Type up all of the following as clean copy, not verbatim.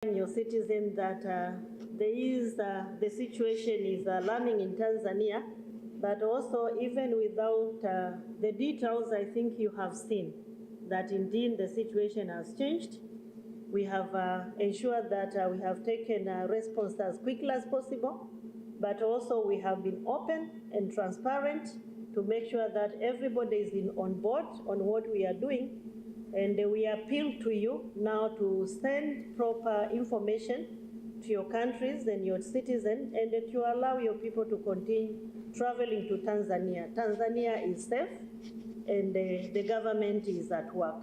Your citizens that the situation is alarming in Tanzania, but also even without the details, I think you have seen that indeed the situation has changed. We have ensured that we have taken a response as quickly as possible, but also we have been open and transparent to make sure that everybody is on board on what we are doing. And we appeal to you now to send proper information to your countries and your citizens, and that you allow your people to continue traveling to Tanzania. Tanzania is safe, and the government is at work.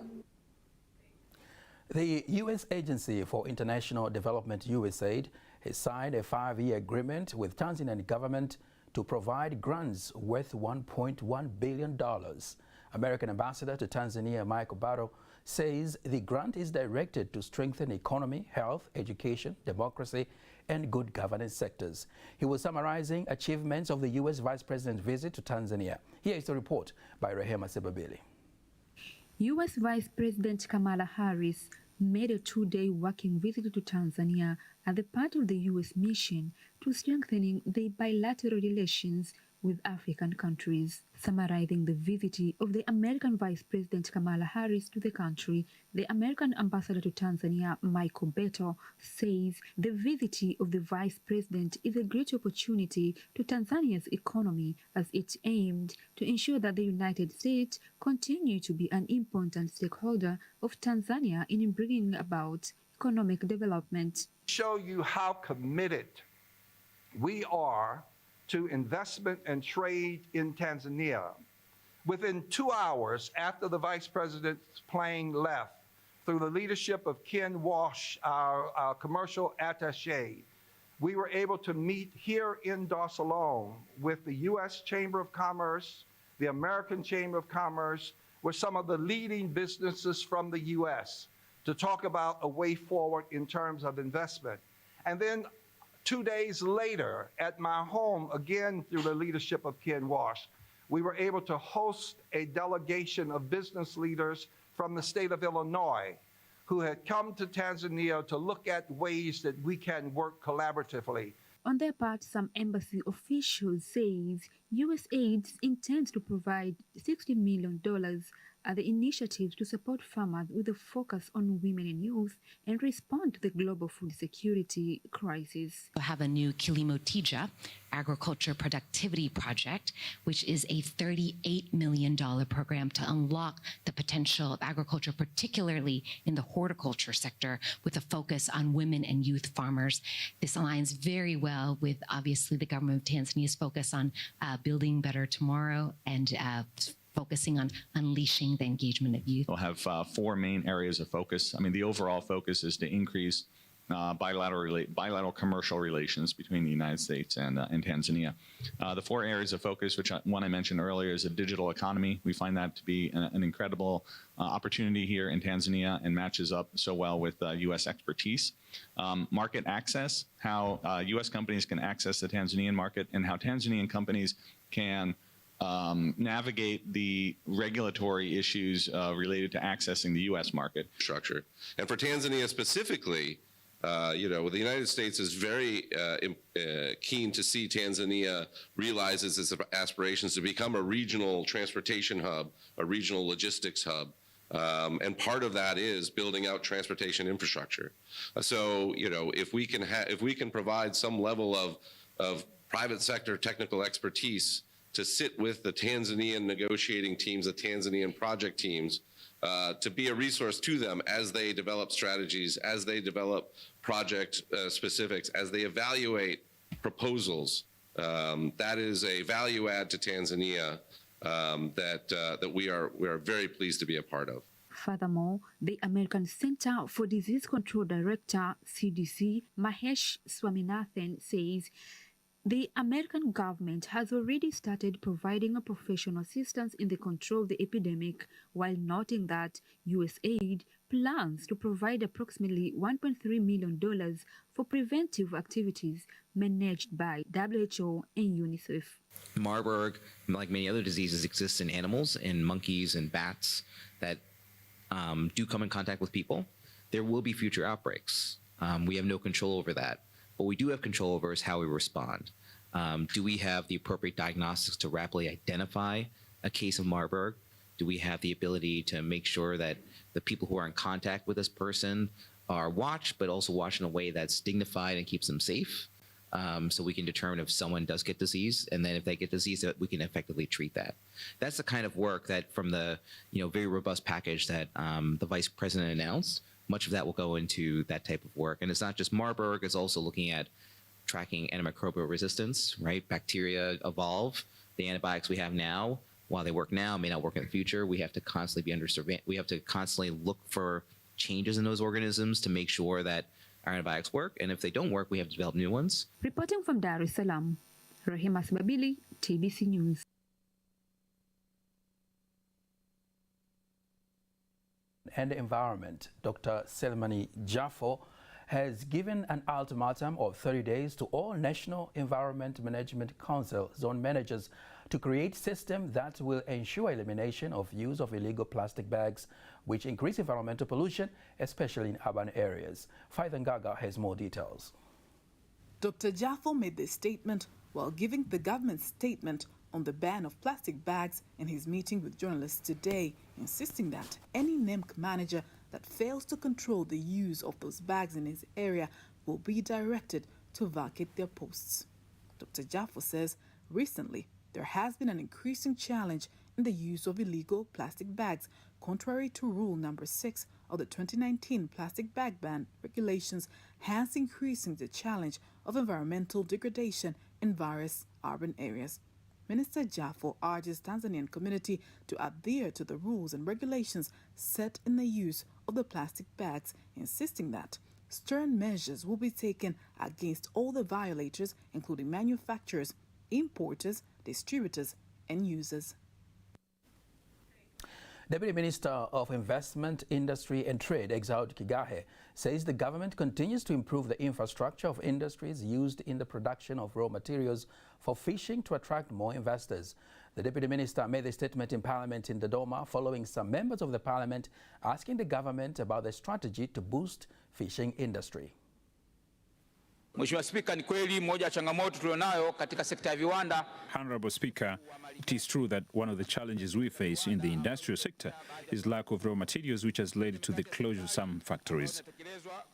The U.S. Agency for International Development, USAID, has signed a 5-year agreement with Tanzanian government to provide grants worth $1.1 billion. American Ambassador to Tanzania, Michael Battle, says the grant is directed to strengthen economy, health, education, democracy, and good governance sectors. He was summarizing achievements of the U.S. Vice President's visit to Tanzania. Here is the report by Rehema Sebabili. U.S. Vice President Kamala Harris made a 2-day working visit to Tanzania as a part of the U.S. mission to strengthening the bilateral relations with African countries. Summarizing the visit of the American Vice President Kamala Harris to the country, the American Ambassador to Tanzania, Michael Battle, says the visit of the Vice President is a great opportunity to Tanzania's economy as it aimed to ensure that the United States continue to be an important stakeholder of Tanzania in bringing about economic development. Show you how committed we are to investment and trade in Tanzania. Within 2 hours after the Vice President's plane left, through the leadership of Ken Walsh, our commercial attaché, we were able to meet here in Dar es Salaam with the U.S. Chamber of Commerce, the American Chamber of Commerce, with some of the leading businesses from the U.S. to talk about a way forward in terms of investment. And then 2 days later, at my home, again through the leadership of Ken Walsh, we were able to host a delegation of business leaders from the state of Illinois who had come to Tanzania to look at ways that we can work collaboratively. On their part, some embassy officials say USAID intends to provide $60 million as the initiative to support farmers with a focus on women and youth and respond to the global food security crisis. We have a new Kilimo Tija agriculture productivity project, which is a $38 million program to unlock the potential of agriculture, particularly in the horticulture sector, with a focus on women and youth farmers. This aligns very well with, obviously, the government of Tanzania's focus on building better tomorrow and focusing on unleashing the engagement of youth. We'll have 4 main areas of focus. I mean, the overall focus is to increase bilateral commercial relations between the United States and Tanzania. The 4 areas of focus, which one I mentioned earlier, is a digital economy. We find that to be an incredible opportunity here in Tanzania and matches up so well with U.S. expertise. Market access, how U.S. companies can access the Tanzanian market and how Tanzanian companies can navigate the regulatory issues related to accessing the U.S. market. Structure. And for Tanzania specifically, the United States is very keen to see Tanzania realizes its aspirations to become a regional transportation hub, a regional logistics hub. And part of that is building out transportation infrastructure. So, if we can provide some level of private sector technical expertise to sit with the Tanzanian negotiating teams, the Tanzanian project teams, to be a resource to them as they develop strategies, as they develop project specifics, as they evaluate proposals. That is a value add to Tanzania that we are very pleased to be a part of. Furthermore, the American Center for Disease Control Director, CDC, Mahesh Swaminathan, says the American government has already started providing a professional assistance in the control of the epidemic, while noting that USAID plans to provide approximately $1.3 million for preventive activities managed by WHO and UNICEF. Marburg, like many other diseases, exists in animals, in monkeys and bats that do come in contact with people. There will be future outbreaks. We have no control over that. What we do have control over is how we respond. Do we have the appropriate diagnostics to rapidly identify a case of Marburg? Do we have the ability to make sure that the people who are in contact with this person are watched, but also watched in a way that's dignified and keeps them safe? So we can determine if someone does get disease, and then if they get disease, that we can effectively treat that. That's the kind of work that, from the very robust package that the Vice President announced, much of that will go into that type of work. And it's not just Marburg; it's also looking at tracking antimicrobial resistance. Right, bacteria evolve. The antibiotics we have now, while they work now, may not work in the future. We have to constantly be under surveillance. We have to constantly look for changes in those organisms to make sure that our antibiotics work, and if they don't work, we have to develop new ones. Reporting from Dar es Salaam, Rehema Sibabili, TBC News. And Environment, Dr. Selemani Jaffo, has given an ultimatum of 30 days to all National Environment Management Council zone managers to create a system that will ensure elimination of use of illegal plastic bags, which increase environmental pollution, especially in urban areas. Faith Gaga has more details. Dr. Jaffo made this statement while giving the government's statement on the ban of plastic bags in his meeting with journalists today, insisting that any NEMC manager that fails to control the use of those bags in his area will be directed to vacate their posts. Dr. Jaffo says recently there has been an increasing challenge in the use of illegal plastic bags, contrary to Rule Number 6 of the 2019 Plastic Bag Ban regulations, hence increasing the challenge of environmental degradation in various urban areas. Minister Jaffo urges Tanzanian community to adhere to the rules and regulations set in the use of the plastic bags, insisting that stern measures will be taken against all the violators, including manufacturers, importers, distributors, and users. Deputy Minister of Investment, Industry and Trade, Exaud Kigahe, says the government continues to improve the infrastructure of industries used in the production of raw materials for fishing to attract more investors. The Deputy Minister made the statement in Parliament in Dodoma following some members of the Parliament asking the government about the strategy to boost fishing industry. Mheshimiwa Spika, ni kweli moja ya changamoto tulionayo katika sekta ya viwanda. Honorable Speaker, it is true that one of the challenges we face in the industrial sector is lack of raw materials, which has led to the closure of some factories.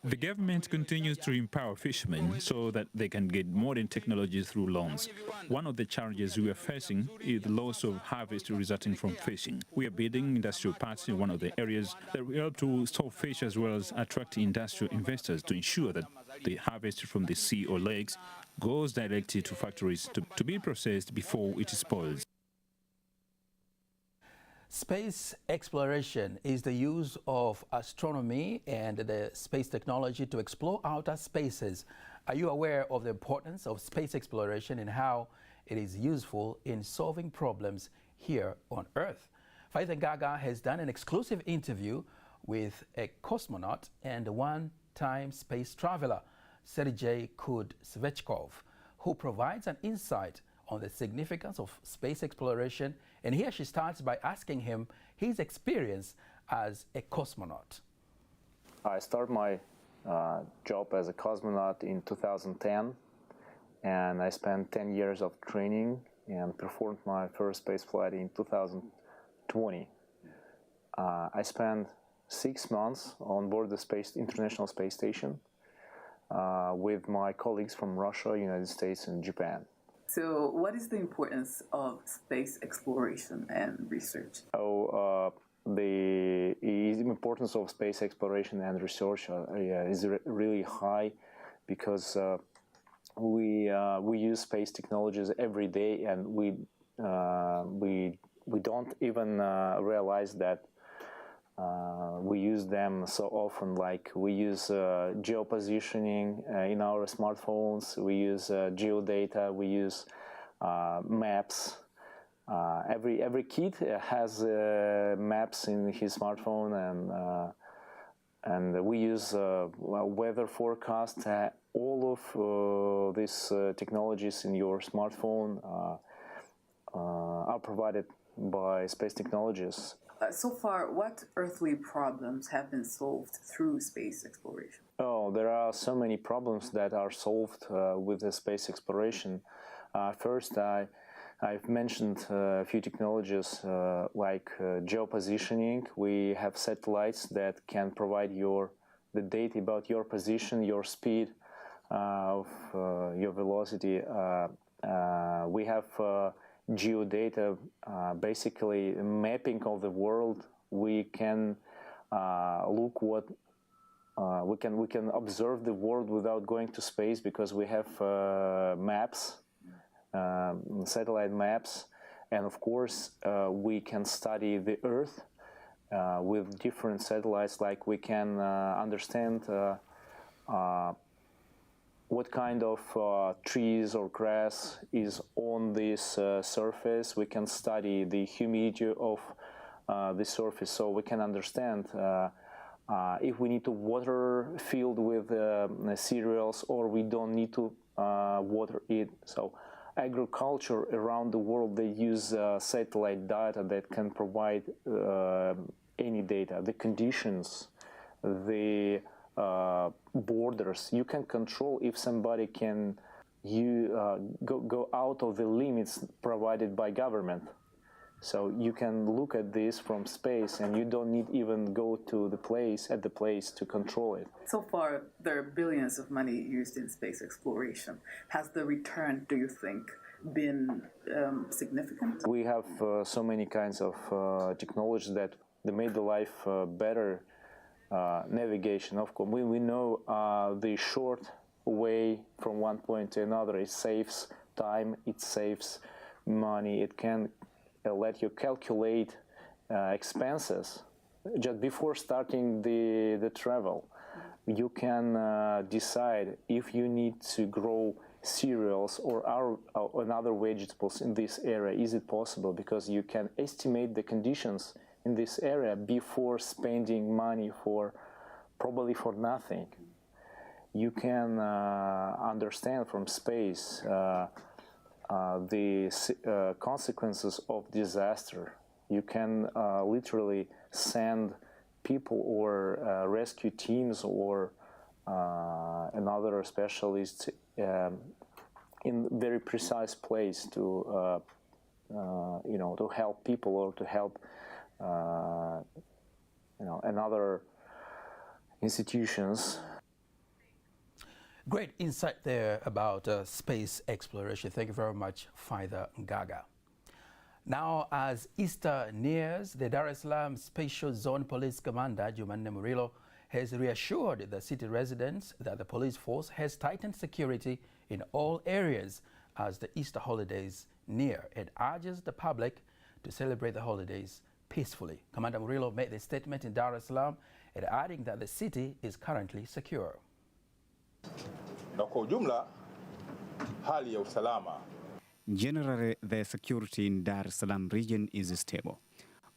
The government continues to empower fishermen so that they can get modern technologies through loans. One of the challenges we are facing is the loss of harvest resulting from fishing. We are building industrial parks in one of the areas that will help to store fish as well as attract industrial investors to ensure that the harvest from the sea or lakes goes directly to factories to be processed before it spoils. Space exploration is the use of astronomy and the space technology to explore outer spaces. Are you aware of the importance of space exploration and how it is useful in solving problems here on Earth? Faith Gaga has done an exclusive interview with a cosmonaut and one-time space traveler, Sergei Kud-Svechkov, who provides an insight on the significance of space exploration. And here she starts by asking him his experience as a cosmonaut. I started my job as a cosmonaut in 2010, and I spent 10 years of training and performed my first space flight in 2020. I spent 6 months on board the International Space Station with my colleagues from Russia, United States, and Japan. So what is the importance of space exploration and research? The importance of space exploration and research is really high because we use space technologies every day, and we don't even realize that we use them so often. Like we use geopositioning in our smartphones, we use geodata, we use maps. Every kid has maps in his smartphone, and we use weather forecast. All of these technologies in your smartphone are provided by space technologies. So far, what earthly problems have been solved through space exploration? Oh, there are so many problems that are solved with the space exploration. First, I've mentioned a few technologies like geopositioning. We have satellites that can provide the data about your position, your speed, your velocity. We have geodata, basically mapping of the world. We can look what we can observe the world without going to space because we have maps, satellite maps, and of course we can study the Earth with different satellites. Like we can understand what kind of trees or grass is on this surface. We can study the humidity of the surface, so we can understand if we need to water field with cereals or we don't need to water it. So agriculture around the world, they use satellite data that can provide any data, the conditions, the borders. You can control if somebody can go out of the limits provided by government. So you can look at this from space and you don't need even go to the place to control it. So far, there are billions of money used in space exploration. Has the return, do you think, been significant? We have so many kinds of technologies that they made the life better. Navigation, of course. We know the short way from one point to another. It saves time, it saves money, it can let you calculate expenses just before starting the travel. You can decide if you need to grow cereals or another vegetables in this area. Is it possible? Because you can estimate the conditions in this area before spending money probably for nothing. You can understand from space the consequences of disaster. You can literally send people or rescue teams or another specialist in very precise place to to help people or to help another institutions. Great insight there about space exploration. Thank you very much, Father Gaga. Now, as Easter nears, the Dar es Salaam Special Zone Police Commander, Jumanne Murillo, has reassured the city residents that the police force has tightened security in all areas as the Easter holidays near and urges the public to celebrate the holidays peacefully. Commander Murillo made the statement in Dar es Salaam and adding that the city is currently secure. Na kwa ujumla hali ya usalama. Generally, the security in Dar es Salaam region is stable.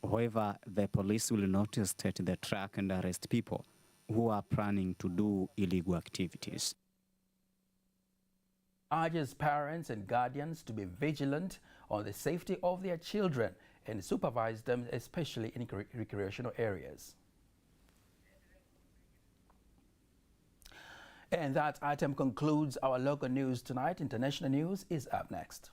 However, the police will not hesitate to track and arrest people who are planning to do illegal activities. Urges parents and guardians to be vigilant on the safety of their children and supervise them, especially in recreational areas. And that item concludes our local news tonight. International news is up next.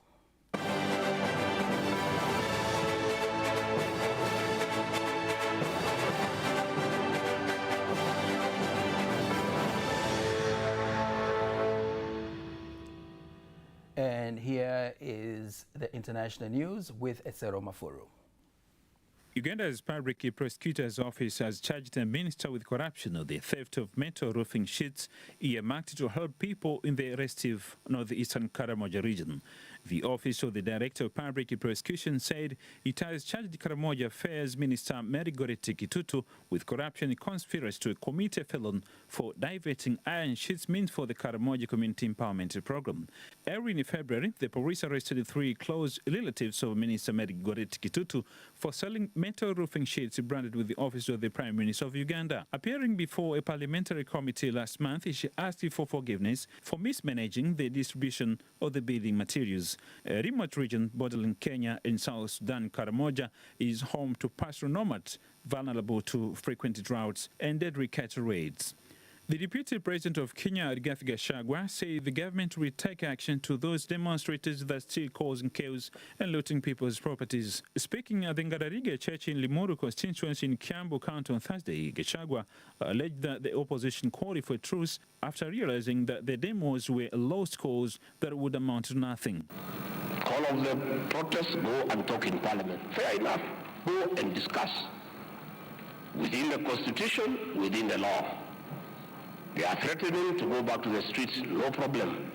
And here is the international news with Esero Mafuru. Uganda's Public Prosecutor's Office has charged a minister with corruption of the theft of metal roofing sheets earmarked to help people in the restive northeastern Karamoja region. The Office of the Director of Public Prosecution said it has charged Karamoja Affairs Minister Mary Goretti Kitutu with corruption and conspiracy to commit a felon for diverting iron sheets meant for the Karamoja Community Empowerment Program. Early in February, the police arrested 3 close relatives of Minister Mary Goretti Kitutu for selling metal roofing sheets branded with the Office of the Prime Minister of Uganda. Appearing before a parliamentary committee last month, she asked for forgiveness for mismanaging the distribution of the building materials. Hills, a remote region bordering Kenya and South Sudan. Karamoja is home to pastoral nomads vulnerable to frequent droughts and deadly cattle raids. The Deputy President of Kenya, Rigathi Gachagua, said the government will take action to those demonstrators that still causing chaos and looting people's properties. Speaking at the Ngarariga Church in Limuru constituency in Kiambu County on Thursday, Gachagua alleged that the opposition called for a truce after realizing that the demos were a lost cause that would amount to nothing. All of the protests go and talk in Parliament. Fair enough. Go and discuss within the Constitution, within the law. They are threatening to go back to the streets, no problem.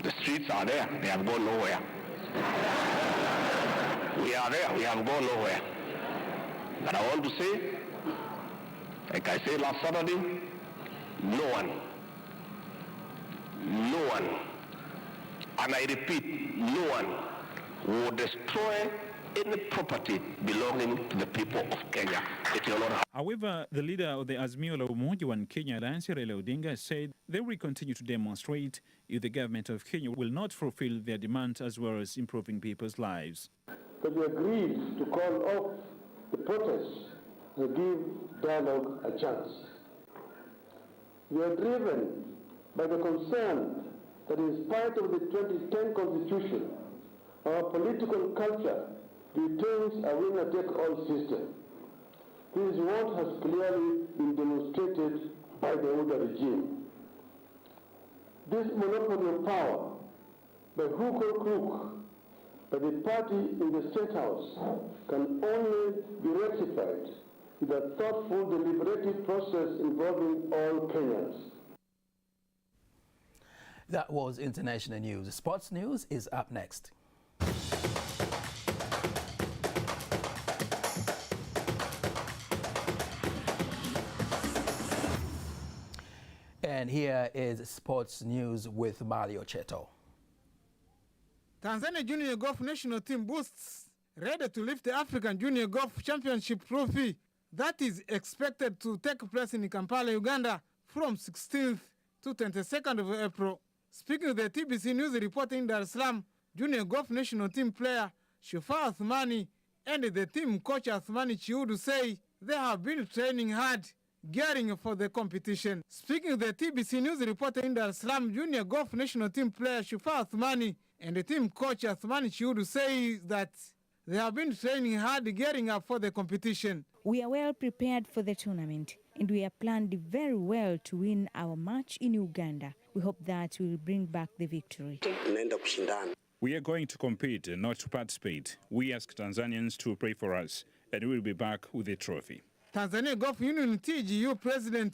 The streets are there, they have gone nowhere. We are there, we have gone nowhere. But I want to say, like I said last Saturday, no one, and I repeat, no one will destroy any property belonging to the people of Kenya. It will not happen. However, the leader of the Azimio la Umoja One Kenya Alliance, Raila Odinga, said they will continue to demonstrate if the government of Kenya will not fulfill their demands as well as improving people's lives. But we agreed to call off the protests and give dialogue a chance. We are driven by the concern that in spite of the 2010 Constitution, our political culture retains a winner-take-all system. This is what has clearly been demonstrated by the older regime. This monopoly of power, by hook or crook, by the party in the State House, can only be rectified with a thoughtful, deliberative process involving all Kenyans. That was international news. Sports news is up next. And here is sports news with Mario Cheto. Tanzania Junior Golf National Team boosts ready to lift the African Junior Golf Championship trophy that is expected to take place in Kampala, Uganda from 16th to 22nd of April. Speaking with the TBC News reporter in Dar es Salaam, Junior Golf National Team player Shufaa Athmani and the team coach Athmani Chiudu say they have been training hard, gearing for the competition. Speaking with the TBC News reporter in Dar es Salaam, Junior Golf National Team player Shufaa Athmani and the team coach Athmani Chiudu say that they have been training hard, gearing up for the competition. We are well prepared for the tournament and we are planned very well to win our match in Uganda. We hope that we will bring back the victory. We are going to compete, not to participate. We ask Tanzanians to pray for us and we will be back with the trophy. Tanzania Golf Union TGU President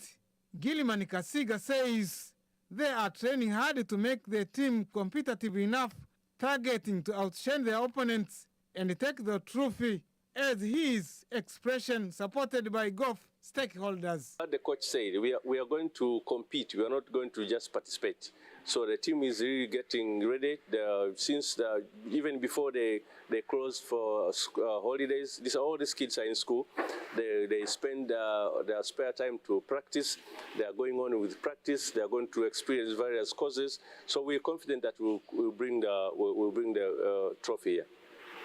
Gilman Kasiga says they are training hard to make the team competitive enough, targeting to outshine their opponents and take the trophy, as his expression supported by golf stakeholders. The coach said we are going to compete, we are not going to just participate. So the team is really getting ready. Even before they close for holidays, all these kids are in school. They spend their spare time to practice. They are going on with practice. They are going to experience various courses. So we are confident that we'll bring the trophy here.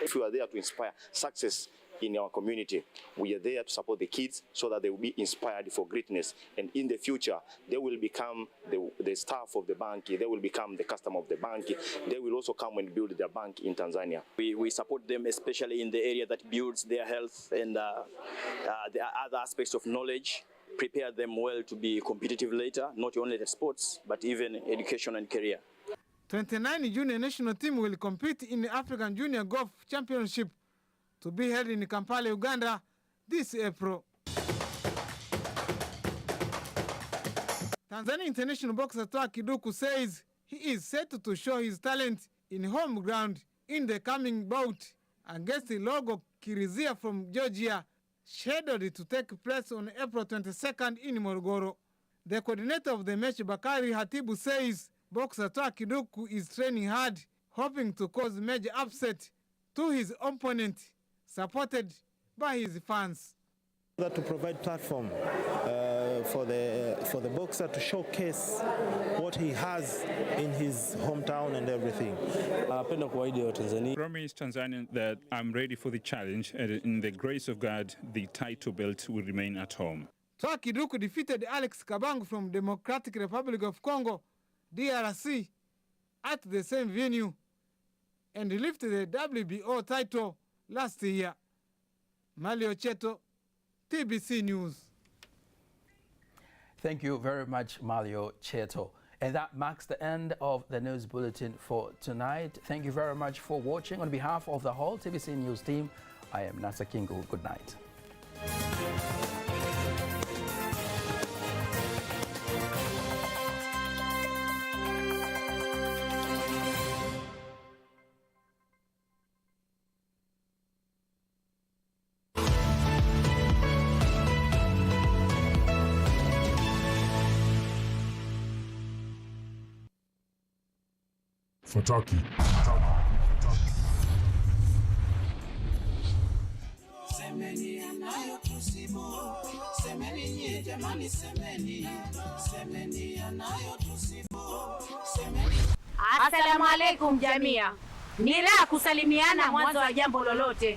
If we are there to inspire success in our community, we are there to support the kids so that they will be inspired for greatness. And in the future, they will become the staff of the bank. They will become the customer of the bank. They will also come and build their bank in Tanzania. We support them, especially in the area that builds their health and the other aspects of knowledge. Prepare them well to be competitive later, not only the sports, but even education and career. 29 junior national team will compete in the African Junior Golf Championship to be held in Kampala, Uganda this April. Tanzania international boxer Toa Kiduku says he is set to show his talent in home ground in the coming bout against Logo Kirizia from Georgia, scheduled to take place on April 22nd in Morogoro. The coordinator of the match, Bakari Hatibu, says boxer Toa Kiduku is training hard, hoping to cause major upset to his opponent, supported by his fans. To provide platform for the boxer to showcase what he has in his hometown and everything. Promise Tanzania that I'm ready for the challenge, and in the grace of God, the title belt will remain at home. Toa Kiduku defeated Alex Kabangu from Democratic Republic of Congo, DRC, at the same venue and lifted the WBO title last year. Malio Cheto, TBC News. Thank you very much, Malio Cheto. And that marks the end of the news bulletin for tonight. Thank you very much for watching. On behalf of the whole TBC News team, I am Nasa Kingu. Good night. Fataki. Semeni anayo tusibu, semeni nye jamani semeni, semeni anayo tusibu, semeni. Asalamu alaikum jamia. Ni raha kusalimiana mwanzo wa jambo lolote.